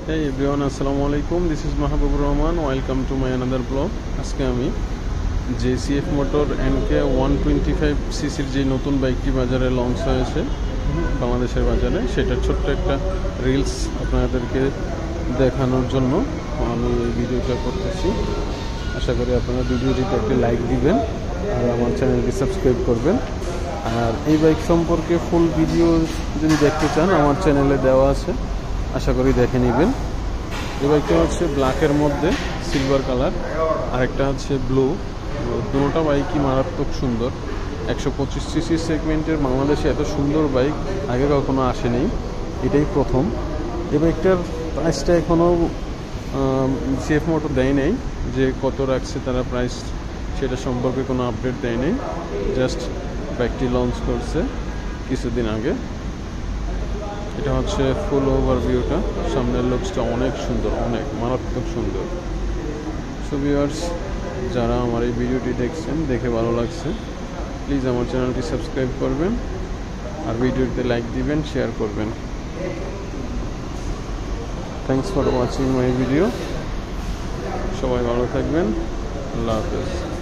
Hey everyone, assalamu alaikum. This is Mahabubur Rahman. Welcome to my another blog. আজকে আমি JCF Motor NK 125cc যে নতুন বাইকটি বাজারে লঞ্চ হয়েছে বাংলাদেশের বাজারে, সেটার ছোট্ট একটা রিলস আপনাদেরকে দেখানোর জন্য আমি এই ভিডিওটা করতেছি। আশা করি আপনারা ভিডিওটিতে একটা লাইক দিবেন আর আমার চ্যানেলটি সাবস্ক্রাইব করবেন। আর এই বাইক সম্পর্কে ফুল ভিডিও যদি দেখতে চান আমার চ্যানেলে দেওয়া আছে, আশা করি দেখে নেবেন। এই বাইকটা হচ্ছে ব্ল্যাকের মধ্যে সিলভার কালার, আরেকটা হচ্ছে ব্লু। দুটোটা বাইকই মারাত্মক সুন্দর। 125cc সেগমেন্টের বাংলাদেশে এত সুন্দর বাইক আগে কখনো আসেনি, এটাই প্রথম। এই বাইকটার প্রাইসটা এখনও সিএফ মোটর দেয় নেই, যে কত রাখছে তারা প্রাইস সেটা সম্পর্কে কোনো আপডেট দেয় নেই। জাস্ট বাইকটি লঞ্চ করছে কিছুদিন আগে। এটা হচ্ছে ফুল ওভারভিউটা, সামনের লুকসটা অনেক সুন্দর, অনেক মারাত্মক সুন্দর। সো ভিউয়ার্স, যারা আমার এই ভিডিওটি দেখছেন, দেখে ভালো লাগছে, প্লিজ আমার চ্যানেলটি সাবস্ক্রাইব করবেন আর ভিডিওতে লাইক দিবেন, শেয়ার করবেন। Thanks for watching my video. সবাই ভালো থাকবেন। আল্লাহ হাফেজ।